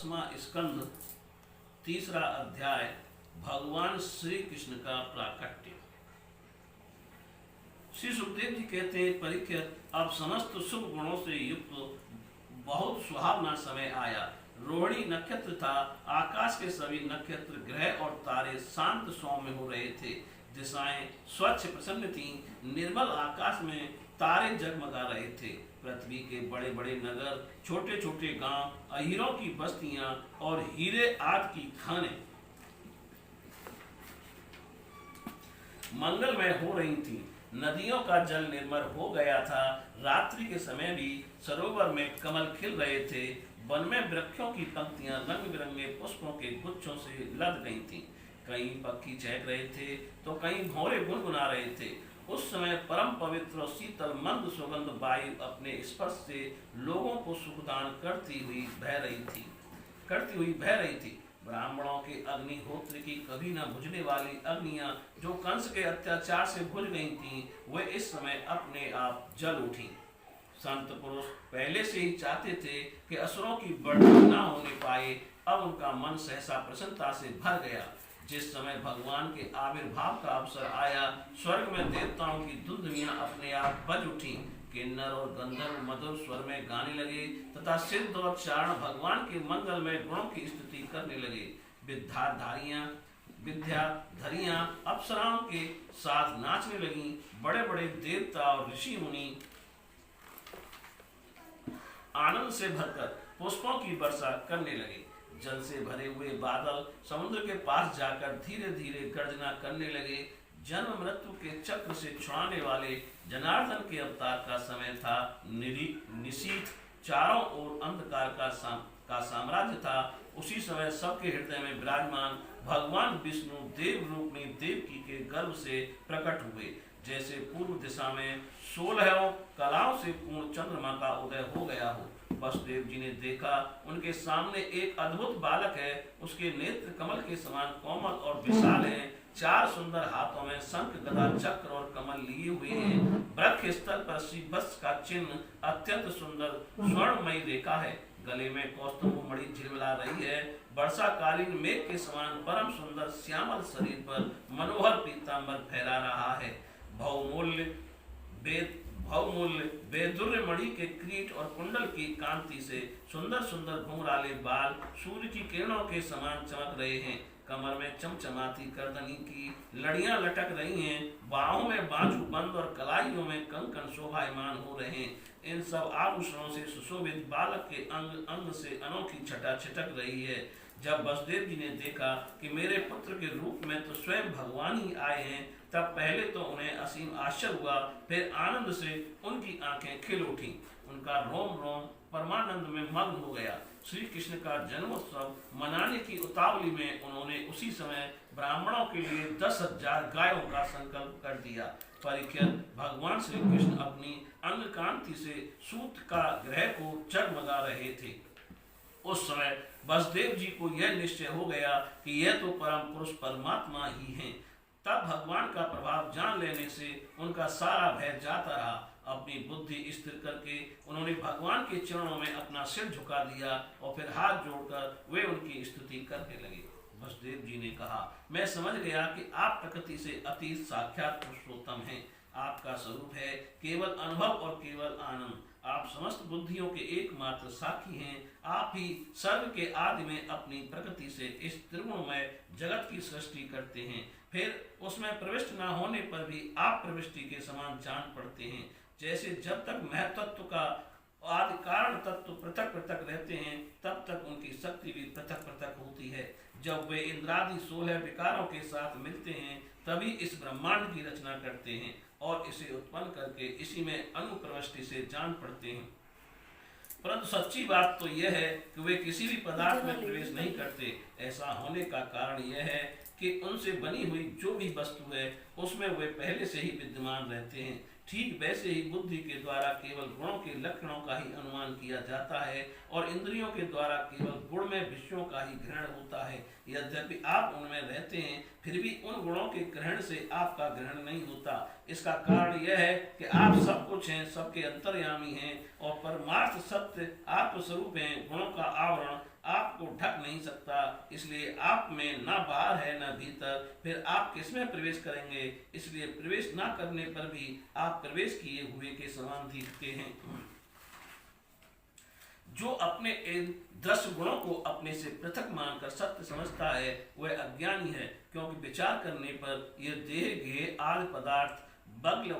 स्कंद तीसरा अध्याय भगवान श्री कृष्ण का प्राकट्य। श्री सुखदेव जी कहते हैं, परीक्षित, अब समस्त शुभ गुणों से युक्त बहुत सुहावना समय आया। रोहिणी नक्षत्र था। आकाश के सभी नक्षत्र, ग्रह और तारे शांत सौम्य हो रहे थे। दिशाएं स्वच्छ प्रसन्न थीं। निर्मल आकाश में तारे जगमगा रहे थे। पृथ्वी के बड़े बड़े नगर, छोटे छोटे गांव, अहीरों की बस्तियां और हीरे आदि की खानें मंगलमय हो रही थीं। नदियों का जल निर्मल हो गया था। रात्रि के समय भी सरोवर में कमल खिल रहे थे। वन में वृक्षों की पंक्तियां रंग बिरंगे पुष्पों के गुच्छों से लद गई थीं। कहीं पक्षी चहक रहे थे तो कहीं भौरे गुनगुना रहे थे। उस समय परम पवित्र और शीतल मंद सुगंध वायु अपने स्पर्श से लोगों को सुखदान करती हुई बह रही थी। ब्राह्मणों के अग्निहोत्र की कभी न बुझने वाली अग्नियां जो कंस के अत्याचार से बुझ गई थीं, वे इस समय अपने आप जल उठी। संत पुरुष पहले से ही चाहते थे कि असुरों की बढ़ती न होने पाए। अब उनका मन सहसा प्रसन्नता से भर गया। जिस समय भगवान के आविर्भाव का अवसर आया, स्वर्ग में देवताओं की दुंदुभियां अपने आप बज उठी। किन्नर और गंधर्व मधुर स्वर में गाने लगे तथा सिद्ध और चारण भगवान के मंगलमय गुणों की स्तुति करने लगे। विद्याधरियां अप्सराओं के साथ नाचने लगी। बड़े बड़े देवता और ऋषि मुनि आनंद से भरकर पुष्पों की वर्षा करने लगे। जल से भरे हुए बादल समुद्र के पास जाकर धीरे धीरे गर्जना करने लगे। जन्म मृत्यु के चक्र से छुड़ाने वाले जनार्दन के अवतार का समय था। निशीथ चारों ओर अंधकार का साम्राज्य था। उसी समय सबके हृदय में विराजमान भगवान विष्णु देव रूपणी देवकी के गर्भ से प्रकट हुए। जैसे पूर्व दिशा में 16 कलाओं से पूर्ण चंद्रमा का उदय हो गया हो। वसुदेव जी ने देखा, उनके सामने एक अद्भुत बालक है। उसके नेत्र कमल के समान कोमल और विशाल हैं। 4 सुंदर हाथों में शंख, गदा, चक्र और कमल लिए हुए हैं। वृक्ष स्थल पर श्रीवत्स का चिन्ह अत्यंत सुंदर स्वर्णमयी रेखा है। गले में कौस्तुभ मणि झिलमिला रही है। वर्षाकालीन मेघ के समान परम सुंदर श्यामल शरीर पर मनोहर पीतांबर फहरा रहा है। बहुमूल्य बेदुर्य मणि के क्रीट और कुंडल की कांति से सुंदर सुंदर घुंघराले बाल सूर्य की किरणों के समान चमक रहे हैं। कमर में चमचमाती करदनी की लड़ियां लटक रही हैं। बाहों में बाजूबंद और कलाइयों में कंकन शोभायमान हो रहे हैं। इन सब आभूषणों से सुशोभित बालक के अंग अंग से अनोखी छटा छिटक रही है। जब वसुदेव जी ने देखा कि मेरे पुत्र के रूप में तो स्वयं भगवान ही आए हैं, तब पहले तो उन्हें असीम आश्चर्य हुआ, फिर आनंद से उनकी आंखें खिल उठी। उनका रोम रोम परमानंद में मग्न हो गया। श्री कृष्ण का जन्मोत्सव मनाने की उतावली में उन्होंने उसी समय ब्राह्मणों के लिए 10,000 गायों का संकल्प कर दिया। परीक्षित, भगवान श्री कृष्ण अपनी अंग कांति से सूत का ग्रह को जगमगा रहे थे। उस समय वसुदेव जी को यह निश्चय हो गया कि यह तो परम पुरुष परमात्मा ही हैं। तब भगवान का प्रभाव जान लेने से उनका सारा भय जाता रहा। अपनी बुद्धि स्थिर करके उन्होंने भगवान के चरणों में अपना सिर झुका दिया और फिर हाथ जोड़कर वे उनकी स्तुति करने लगे। वसुदेव जी ने कहा, मैं समझ गया कि आप प्रकृति से अतीत साक्षात पुरुषोत्तम हैं। आपका स्वरूप है केवल अनुभव और केवल आनंद। आप समस्त बुद्धियों के एकमात्र साक्षी हैं। आप ही सर्व के आदि में अपनी प्रकृति से इस त्रिगुणमय जगत की सृष्टि करते हैं। फिर उसमें प्रविष्ट न होने पर भी आप प्रविष्टि के समान जान पड़ते हैं। जैसे जब तक महत्त्व का आदि कारण तत्व पृथक पृथक रहते हैं, तब तक उनकी शक्ति भी पृथक पृथक होती है। जब वे इंद्रादि 16 विकारों के साथ मिलते हैं, तभी इस ब्रह्मांड की रचना करते हैं और इसे उत्पन्न करके इसी में अनुप्रविष्टि से जान पड़ते हैं। परंतु सच्ची बात तो यह है कि वे किसी भी पदार्थ में प्रवेश नहीं करते। ऐसा होने का कारण यह है कि उनसे बनी हुई जो भी वस्तु है, उसमें वे पहले से ही विद्यमान रहते हैं। ठीक वैसे ही बुद्धि के द्वारा केवल गुणों के लक्षणों का ही अनुमान किया जाता है और इंद्रियों के द्वारा केवल गुण में विषयों का ही ग्रहण होता है। यद्यपि आप उनमें रहते हैं, फिर भी उन गुणों के ग्रहण से आपका ग्रहण नहीं होता। इसका कारण यह है कि आप सब कुछ हैं, सबके अंतर्यामी हैं और परमार्थ सत्य आत्मस्वरूप हैं। गुणों का आवरण आपको ढक नहीं सकता, इसलिए आप में ना बाहर है ना भीतर, फिर आप किसमें प्रवेश करेंगे? इसलिए प्रवेश ना करने पर भी आप प्रवेश किए हुए के समान दिखते हैं। जो अपने इन 10 गुणों को अपने से पृथक मानकर सत्य समझता है वह अज्ञानी है, क्योंकि विचार करने पर यह देह गेय आदि पदार्थ बगल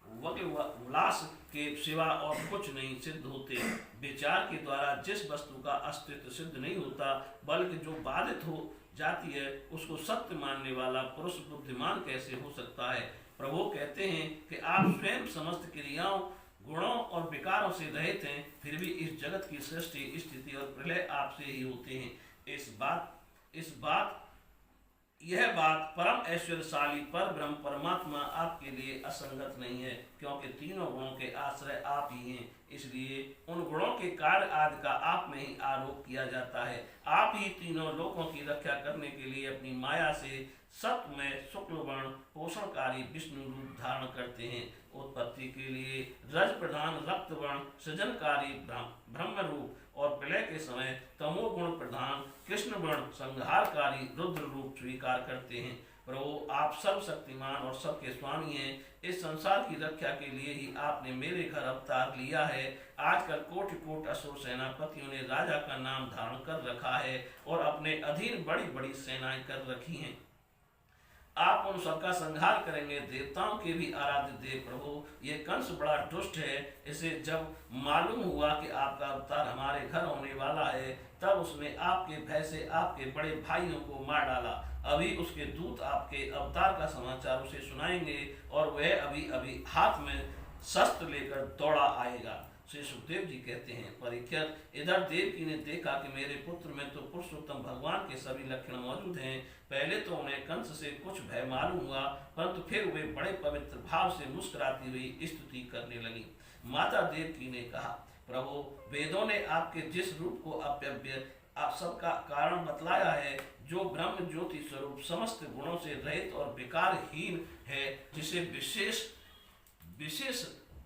उल्लास के सिवा और कुछ नहीं सिद्ध होते। विचार के द्वारा जिस वस्तु का अस्तित्व सिद्ध नहीं होता, बल्कि जो बाधित हो जाती है, उसको सत्य मानने वाला पुरुष बुद्धिमान कैसे हो सकता है? प्रभु कहते हैं कि आप स्वयं समस्त क्रियाओं, गुणों और विकारों से रहित हैं, फिर भी इस जगत की सृष्टि, स्थिति और प्रलय आपसे ही होते हैं। यह बात परम ऐश्वर्यशाली पर ब्रह्म परमात्मा आपके लिए असंगत नहीं है, क्योंकि तीनों गुणों के आश्रय आप ही हैं। इसलिए उन गुणों के कार्य आदि का आप में ही आरोप किया जाता है। आप ही तीनों लोकों की रक्षा करने के लिए अपनी माया से सत्य में शुक्ल वर्ण पोषणकारी विष्णु रूप धारण करते हैं। उत्पत्ति के लिए रज प्रधान रक्त वर्ण सृजनकारी ब्रह्म रूप और प्रलय के समय तमोगुण प्रधान कृष्ण वर्ण संहारकारी रुद्र रूप स्वीकार करते हैं। प्रभु आप सर्वशक्तिमान और सबके स्वामी हैं। इस संसार की रक्षा के लिए ही आपने मेरे घर अवतार लिया है। आजकल कोटि कोट असुर सेनापतियों ने राजा का नाम धारण कर रखा है और अपने अधीन बड़ी बड़ी सेनाएं कर रखी हैं। आप उन सबका संहार करेंगे। देवताओं के भी आराध्य देव प्रभु, ये कंस बड़ा दुष्ट है। इसे जब मालूम हुआ कि आपका अवतार हमारे घर होने वाला है, तब उसने आपके भय से आपके बड़े भाइयों को मार डाला। अभी उसके दूत आपके अवतार का समाचार उसे सुनाएंगे और वह अभी अभी हाथ में शस्त्र लेकर दौड़ा आएगा। श्री सुखदेव जी कहते हैं, परीक्षित, इधर देवकी ने देखा कि मेरे पुत्र में तो पुरुषोत्तम भगवान के सभी लक्षण मौजूद हैं। पहले तो उन्हें कंस से कुछ भय मालूम हुआ, परंतु फिर वे बड़े पवित्र भाव से मुस्कुराती हुई स्तुति करने लगी। माता देवकी ने कहा, प्रभु, वेदों ने आपके जिस रूप को अव्यव्य आप सबका कारण बतलाया है, जो ब्रह्म ज्योति स्वरूप समस्त गुणों से रहित और विकारहीन है, जिसे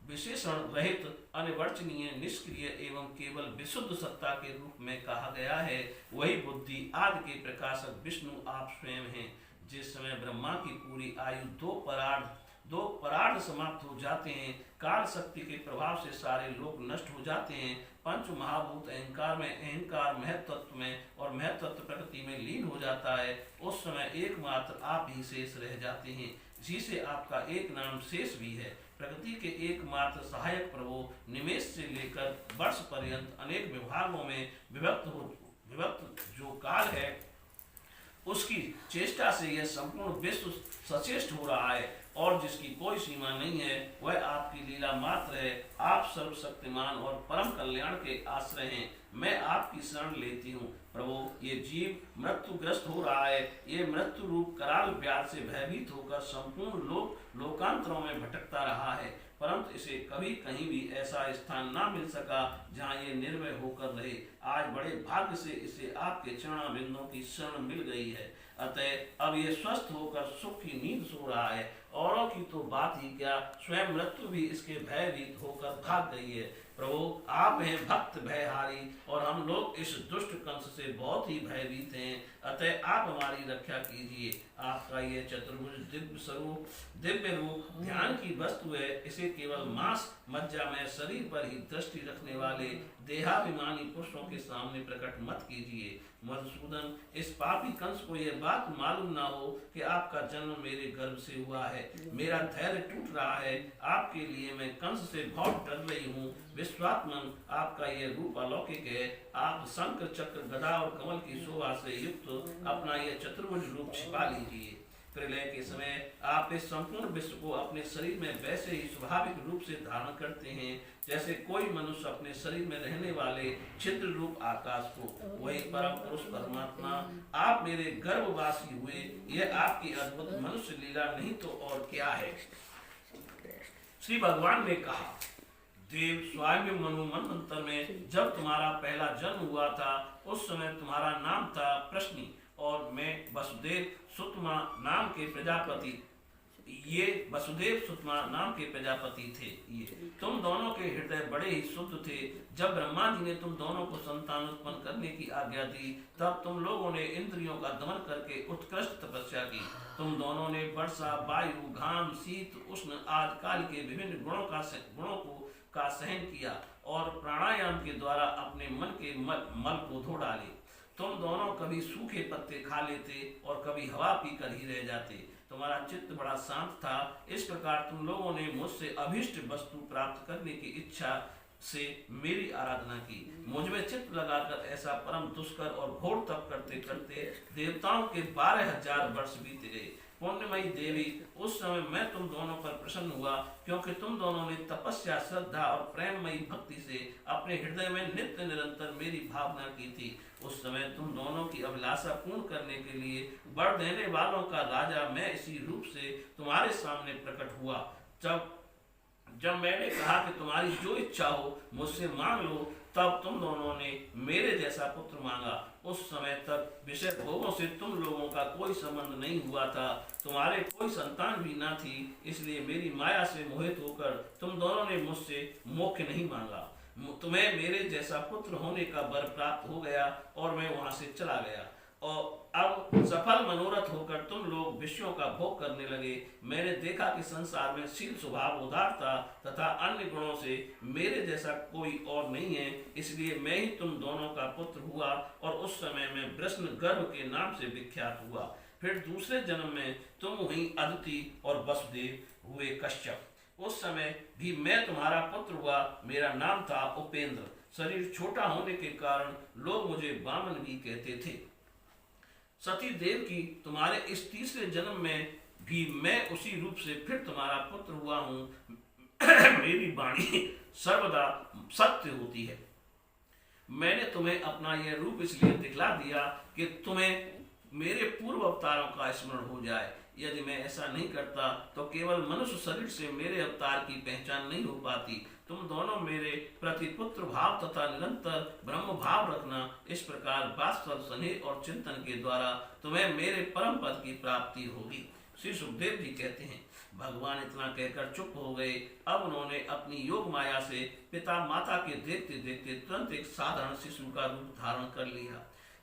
विशेषण रहित अनिवर्चनीय निष्क्रिय एवं केवल विशुद्ध सत्ता के रूप में कहा गया है, वही बुद्धि आदि के प्रकाशक विष्णु आप स्वयं हैं। जिस समय ब्रह्मा की पूरी आयु दो परार्ध समाप्त हो जाते हैं, काल शक्ति के प्रभाव से सारे लोग नष्ट हो जाते हैं, पंच महाभूत अहंकार में, अहंकार महत्त्व में और महत्त्व प्रकृति में लीन हो जाता है, उस समय एकमात्र आप ही शेष रह जाते हैं, जिसे आपका एक नाम शेष भी है। प्रकृति के एकमात्र सहायक प्रभु निमेष से लेकर वर्ष पर्यंत अनेक विभागों में विभक्त जो काल है, उसकी चेष्टा से यह संपूर्ण विश्व सचेष्ट हो रहा है और जिसकी कोई सीमा नहीं है, वह आपकी लीला मात्र है। आप सर्वशक्तिमान और परम कल्याण के आश्रय हैं। मैं आपकी शरण लेती हूँ। प्रभु, ये जीव मृत्युग्रस्त हो रहा है। ये मृत्यु रूप कराल व्याध से भयभीत होकर संपूर्ण लोकांतरों में भटकता रहा है, परंतु इसे कभी कहीं भी ऐसा स्थान ना मिल सका जहाँ ये निर्भय होकर रहे। आज बड़े भाग्य से इसे आपके चरणारविंदों की शरण मिल गई है। अतः अब ये स्वस्थ होकर सुख की नींद सो रहा है। औरों की तो बात ही क्या, स्वयं मृत्यु भी इसके भयभीत होकर भाग गई है। प्रभु, आप हैं भक्त भयहारी और हम लोग इस दुष्ट कंस से बहुत ही भयभीत हैं। अतः आप हमारी रक्षा कीजिए। आपका ये चतुर्भुज दिव्य रूप ध्यान की वस्तु है। इसे केवल मांस मज्जा में शरीर पर ही दृष्टि रखने वाले देहाभिमानी पुरुषों के सामने प्रकट मत कीजिए। मधुसूदन, इस पापी कंस को यह बात मालूम ना हो कि आपका जन्म मेरे गर्भ से हुआ है। मेरा धैर्य टूट रहा है। आपके लिए मैं कंस से बहुत डर रही हूँ। विश्वात्मन, आपका यह रूप अलौकिक है। आप शंकर चक्र गदा और कमल की शोभा से युक्त अपना यह चतुर्भुज रूप छिपा लीजिए। प्रलय के समय आप इस संपूर्ण विश्व को अपने शरीर में वैसे ही स्वाभाविक रूप से धारण करते हैं जैसे कोई मनुष्य अपने शरीर में रहने वाले छिद्र रूप आकाश को। वही परम पुरुष परमात्मा आप मेरे गर्भवासी हुए। यह आपकी अद्भुत मनुष्य लीला नहीं तो और क्या है। श्री भगवान ने कहा, देव, स्वयं मनु मनवंतर में जब तुम्हारा पहला जन्म हुआ था, उस समय तुम्हारा नाम था प्रश्नि और मैं वसुदेव सुतमा नाम के प्रजापति। ये वसुदेव सुतमा नाम के प्रजापति थे। ये तुम दोनों के हृदय बड़े ही शुद्ध थे। जब ब्रह्मा जी ने तुम दोनों को संतान उत्पन्न करने की आज्ञा दी, तब तुम लोगों ने इंद्रियों का दमन करके उत्कृष्ट तपस्या की। तुम दोनों ने वर्षा, वायु, घाम, शीत, उष्ण आदि काल के विभिन्न गुणों का सहन किया और प्राणायाम के द्वारा अपने मन के मल को धो डाले। तुम दोनों कभी सूखे पत्ते खा लेते और कभी हवा पीकर ही रह जाते। तुम्हारा चित्त बड़ा शांत था। इस प्रकार तुम लोगों ने मुझसे अभिष्ट वस्तु प्राप्त करने की इच्छा से मेरी आराधना की। मुझ में चित्त लगाकर ऐसा परम दुष्कर और घोर तप करते करते देवताओं के 12,000 वर्ष बीत गए। पुण्यमयी देवी, उस समय मैं तुम दोनों पर प्रसन्न हुआ, क्योंकि तुम दोनों ने तपस्या, श्रद्धा और प्रेममयी भक्ति से अपने हृदय में नित्य निरंतर मेरी भावना की थी। उस समय तुम दोनों की अभिलाषा पूर्ण करने के लिए वर देने वालों का राजा मैं इसी रूप से तुम्हारे सामने प्रकट हुआ। जब मैंने कहा कि तुम्हारी जो इच्छा हो मुझसे मांग लो, तब तुम दोनों ने मेरे जैसा पुत्र मांगा। उस समय तक विषय भोगों से तुम लोगों का कोई संबंध नहीं हुआ था, तुम्हारे कोई संतान भी न थी, इसलिए मेरी माया से मोहित होकर तुम दोनों ने मुझसे मोक्ष नहीं मांगा। तुम्हें मेरे जैसा पुत्र होने का वर प्राप्त हो गया और मैं वहां से चला गया। और अब सफल मनोरथ होकर तुम लोग विषयों का भोग करने लगे। मैंने देखा कि संसार में शील, स्वभाव, उदारता तथा अन्य गुणों से मेरे जैसा कोई और नहीं है, इसलिए मैं ही तुम दोनों का पुत्र हुआ और उस समय मैं वृष्ण गर्भ के नाम से विख्यात हुआ। फिर दूसरे जन्म में तुम हुई अदिति और वसुदेव हुए कश्यप। उस समय भी मैं तुम्हारा पुत्र हुआ। मेरा नाम था उपेंद्र। शरीर छोटा होने के कारण लोग मुझे वामन भी कहते थे। सती देव की, तुम्हारे इस तीसरे जन्म में भी मैं उसी रूप से फिर तुम्हारा पुत्र हुआ हूँ। मेरी वाणी सर्वदा सत्य होती है। मैंने तुम्हें अपना यह रूप इसलिए दिखला दिया कि तुम्हें मेरे पूर्व अवतारों का स्मरण हो जाए। यदि मैं ऐसा नहीं करता तो केवल मनुष्य शरीर से मेरे अवतार की पहचान नहीं हो पाती। तुम दोनों मेरे प्रति पुत्र भाव तथा निरंतर ब्रह्म भाव रखना। इस प्रकार वात्सल, स्नेह और चिंतन के द्वारा तुम्हें मेरे परम पद की प्राप्ति होगी। श्री सुखदेव जी कहते हैं, भगवान इतना कहकर चुप हो गए। अब उन्होंने अपनी योग माया से पिता माता के देखते देखते तुरंत एक साधारण शिशु का रूप धारण कर लिया।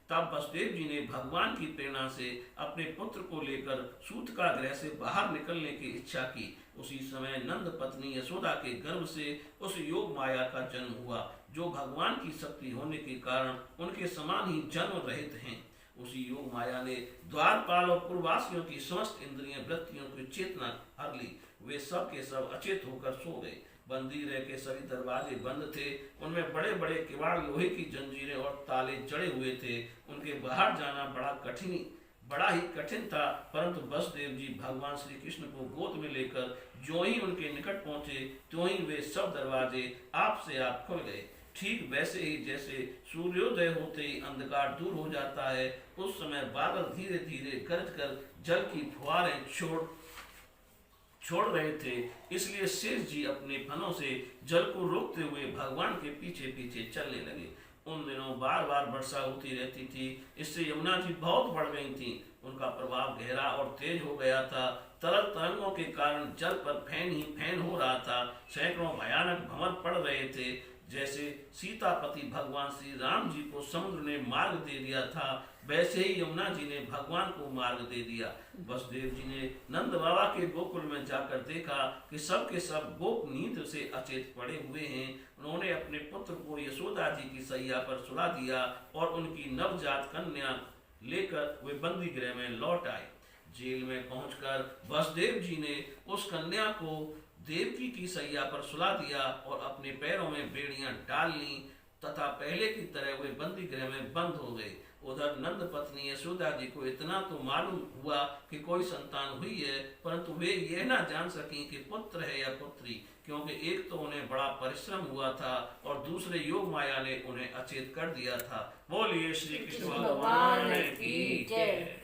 तब वसुदेव जी ने भगवान की प्रेरणा से अपने पुत्र को लेकर सूतका गृह से बाहर निकलने की इच्छा की। उसी समय नंद पत्नी यशोदा के गर्भ से उस योग माया का जन्म हुआ, जो भगवान की शक्ति होने के कारण उनके समान ही जन्म रहित हैं। उसी योग माया ने द्वारपाल और पूर्ववासियों की समस्त इंद्रिय वृत्तियों की चेतना हर ली। वे सब के सब अचेत होकर सो गए। बंदी रह के सभी दरवाजे बंद थे। उनमें बड़े बड़े किवाड़, लोहे की जंजीरें और ताले जड़े हुए थे। उनके बाहर जाना बड़ा ही कठिन था। परंतु वसुदेव जी भगवान श्री कृष्ण को गोद में लेकर जो ही उनके निकट पहुंचे, त्यों ही वे सब दरवाजे आप से आप खुल गए। ठीक वैसे ही जैसे सूर्योदय होते ही अंधकार दूर हो जाता है, उस समय बादल धीरे धीरे गरज कर जल की फुहारें छोड़ रहे थे। इसलिए शेष जी अपने फनों से जल को रोकते हुए भगवान के पीछे पीछे चलने लगे। उन दिनों बार बार वर्षा होती रहती थी, इससे यमुना जी बहुत बढ़ गई थी। उनका प्रभाव गहरा और तेज हो गया था। तरल तरंगों के कारण जल पर फैन ही फैन हो रहा था। सैकड़ों भयानक भंवर पड़ रहे थे। जैसे सीतापति भगवान श्री राम जी को समुद्र ने मार्ग दे दिया था, वैसे ही यमुना जी ने भगवान को मार्ग दे दिया। वसुदेव जी ने नंद बाबा के गोकुल में जाकर देखा कि सब के सब गोप नींद से अचेत पड़े हुए हैं। उन्होंने अपने पुत्र को यशोदा जी की सैया पर सुला दिया और उनकी नवजात कन्या लेकर वे बंदी गृह में लौट आए। जेल में पहुंचकर वसुदेव जी ने उस कन्या को देवकी की सैया पर सुला दिया और अपने पैरों में बेड़ियां डाल ली तथा पहले की तरह वे बंदी गृह में बंद हो गए। उधर नंद पत्नी यशोदा जी को इतना तो मालूम हुआ कि कोई संतान हुई है, परंतु वे यह ना जान सकी कि पुत्र है या पुत्री, क्योंकि एक तो उन्हें बड़ा परिश्रम हुआ था और दूसरे योग माया ने उन्हें अचेत कर दिया था। बोलिए श्री कृष्ण भगवान की जय।